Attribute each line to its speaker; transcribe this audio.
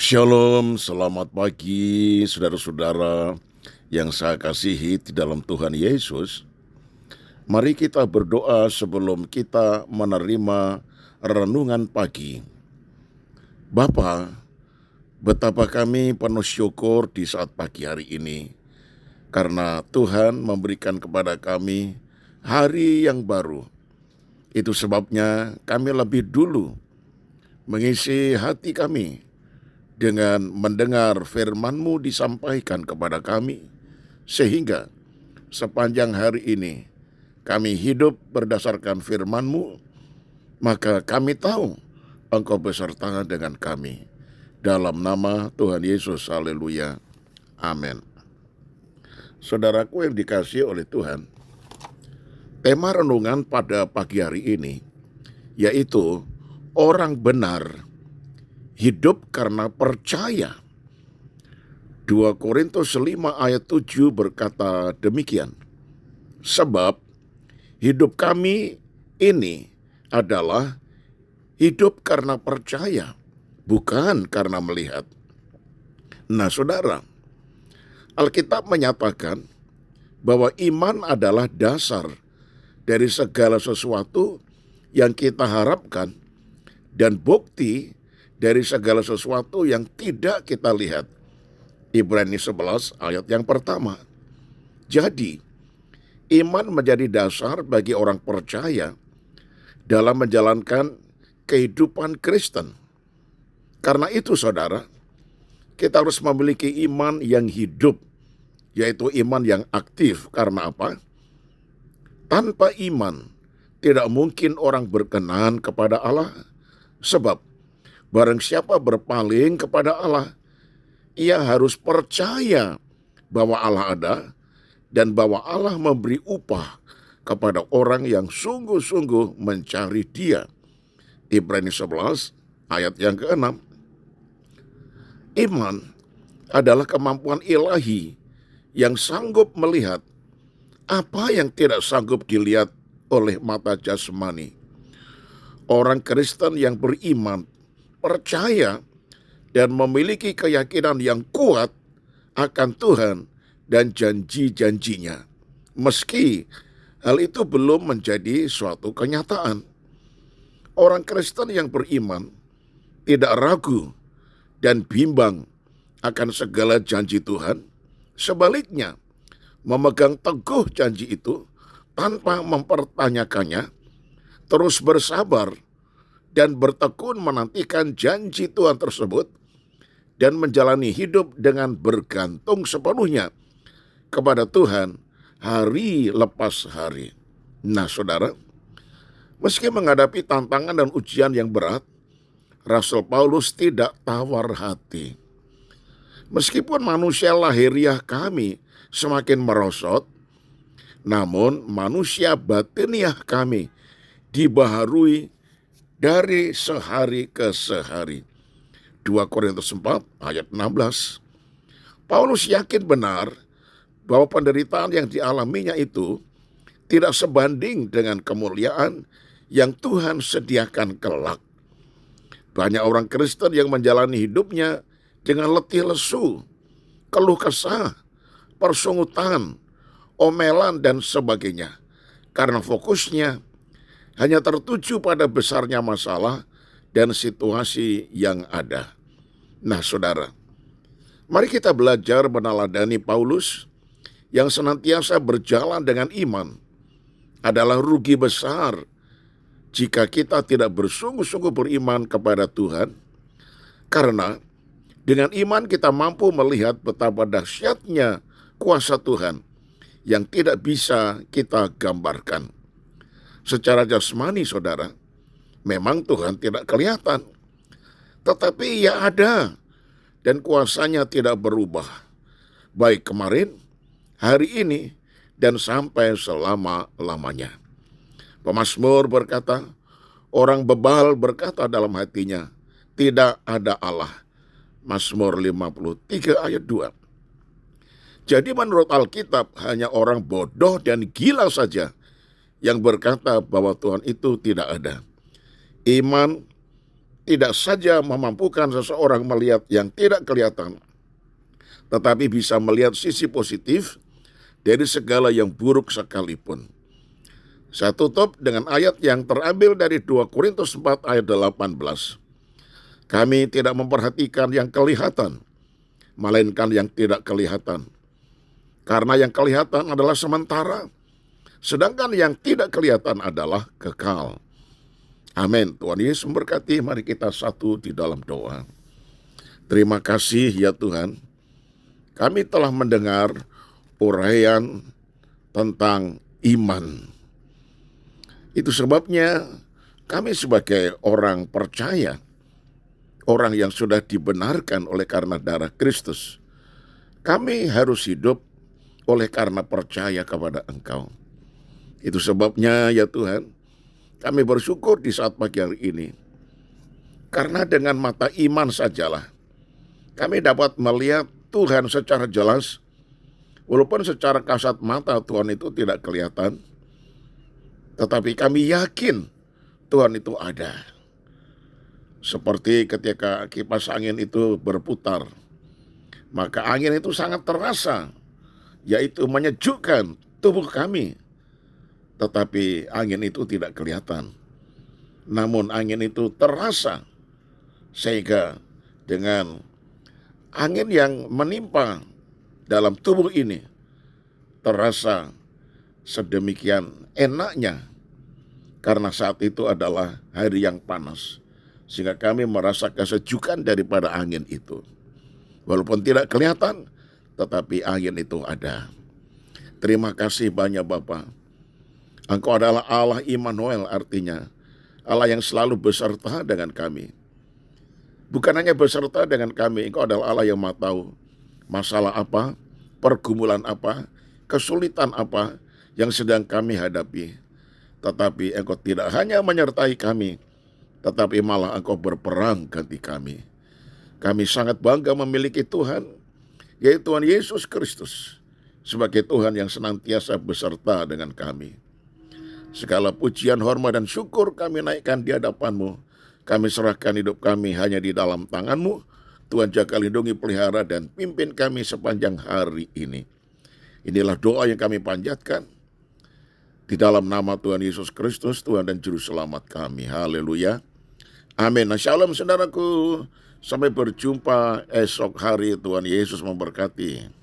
Speaker 1: Shalom, selamat pagi saudara-saudara yang saya kasihi di dalam Tuhan Yesus. Mari kita berdoa sebelum kita menerima renungan pagi. Bapa, betapa kami penuh syukur di saat pagi hari ini, karena Tuhan memberikan kepada kami hari yang baru. Itu sebabnya kami lebih dulu mengisi hati kami dengan mendengar firman-Mu disampaikan kepada kami, sehingga sepanjang hari ini kami hidup berdasarkan firman-Mu, maka kami tahu Engkau beserta dengan kami. Dalam nama Tuhan Yesus, haleluya, amin. Saudaraku yang dikasihi oleh Tuhan, tema renungan pada pagi hari ini yaitu orang benar hidup karena percaya. 2 Korintus 5 ayat 7 berkata demikian. Sebab hidup kami ini adalah hidup karena percaya, bukan karena melihat. Nah saudara, Alkitab menyatakan bahwa iman adalah dasar dari segala sesuatu yang kita harapkan dan bukti dari segala sesuatu yang tidak kita lihat. Ibrani 11 ayat yang pertama. Jadi, iman menjadi dasar bagi orang percaya dalam menjalankan kehidupan Kristen. Karena itu saudara, kita harus memiliki iman yang hidup, yaitu iman yang aktif. Karena apa? Tanpa iman, tidak mungkin orang berkenan kepada Allah. Sebab barang siapa berpaling kepada Allah, ia harus percaya bahwa Allah ada dan bahwa Allah memberi upah kepada orang yang sungguh-sungguh mencari Dia. Ibrani 11 ayat yang ke-6. Iman adalah kemampuan ilahi yang sanggup melihat apa yang tidak sanggup dilihat oleh mata jasmani. Orang Kristen yang beriman percaya dan memiliki keyakinan yang kuat akan Tuhan dan janji-janjinya. Meski hal itu belum menjadi suatu kenyataan. Orang Kristen yang beriman tidak ragu dan bimbang akan segala janji Tuhan. Sebaliknya, memegang teguh janji itu tanpa mempertanyakannya, terus bersabar dan bertekun menantikan janji Tuhan tersebut dan menjalani hidup dengan bergantung sepenuhnya kepada Tuhan hari lepas hari. Nah saudara, meski menghadapi tantangan dan ujian yang berat, Rasul Paulus tidak tawar hati. Meskipun manusia lahiriah kami semakin merosot, namun manusia batiniah kami dibaharui dari sehari ke sehari. 2 Korintus 4 ayat 16. Paulus yakin benar bahwa penderitaan yang dialaminya itu tidak sebanding dengan kemuliaan yang Tuhan sediakan kelak. Banyak orang Kristen yang menjalani hidupnya dengan letih lesu, keluh kesah, persungutan, omelan dan sebagainya. Karena fokusnya hanya tertuju pada besarnya masalah dan situasi yang ada. Nah saudara, mari kita belajar meneladani Paulus yang senantiasa berjalan dengan iman. Adalah rugi besar jika kita tidak bersungguh-sungguh beriman kepada Tuhan, karena dengan iman kita mampu melihat betapa dahsyatnya kuasa Tuhan yang tidak bisa kita gambarkan. Secara jasmani saudara, memang Tuhan tidak kelihatan, tetapi Ia ada dan kuasanya tidak berubah, baik kemarin, hari ini, dan sampai selama-lamanya. Pemazmur berkata, orang bebal berkata dalam hatinya, tidak ada Allah. Mazmur 53 ayat 2. Jadi menurut Alkitab hanya orang bodoh dan gila saja yang berkata bahwa Tuhan itu tidak ada. Iman tidak saja memampukan seseorang melihat yang tidak kelihatan, tetapi bisa melihat sisi positif dari segala yang buruk sekalipun. Saya tutup dengan ayat yang terambil dari 2 Korintus 4 ayat 18. Kami tidak memperhatikan yang kelihatan, melainkan yang tidak kelihatan. Karena yang kelihatan adalah sementara, sedangkan yang tidak kelihatan adalah kekal. Amin. Tuhan Yesus memberkati. Mari kita satu di dalam doa. Terima kasih ya Tuhan. Kami telah mendengar uraian tentang iman. Itu sebabnya kami sebagai orang percaya, orang yang sudah dibenarkan oleh karena darah Kristus, kami harus hidup oleh karena percaya kepada Engkau. Itu sebabnya ya Tuhan, kami bersyukur di saat pagi hari ini. Karena dengan mata iman sajalah kami dapat melihat Tuhan secara jelas. Walaupun secara kasat mata Tuhan itu tidak kelihatan, tetapi kami yakin Tuhan itu ada. Seperti ketika kipas angin itu berputar, maka angin itu sangat terasa, yaitu menyejukkan tubuh kami. Tetapi angin itu tidak kelihatan. Namun angin itu terasa, sehingga dengan angin yang menimpa dalam tubuh ini terasa sedemikian enaknya, karena saat itu adalah hari yang panas, sehingga kami merasa kesejukan daripada angin itu. Walaupun tidak kelihatan, tetapi angin itu ada. Terima kasih banyak Bapa. Engkau adalah Allah Immanuel, artinya Allah yang selalu beserta dengan kami. Bukan hanya beserta dengan kami, Engkau adalah Allah yang Maha Tahu masalah apa, pergumulan apa, kesulitan apa yang sedang kami hadapi. Tetapi Engkau tidak hanya menyertai kami, tetapi malah Engkau berperang ganti kami. Kami sangat bangga memiliki Tuhan, yaitu Tuhan Yesus Kristus, sebagai Tuhan yang senantiasa beserta dengan kami. Segala pujian, hormat, dan syukur kami naikkan di hadapan-Mu. Kami serahkan hidup kami hanya di dalam tangan-Mu. Tuhan jaga, lindungi, pelihara, dan pimpin kami sepanjang hari ini. Inilah doa yang kami panjatkan di dalam nama Tuhan Yesus Kristus, Tuhan dan Juru Selamat kami. Haleluya. Amin. Nah, shalom saudaraku. Sampai berjumpa esok hari. Tuhan Yesus memberkati.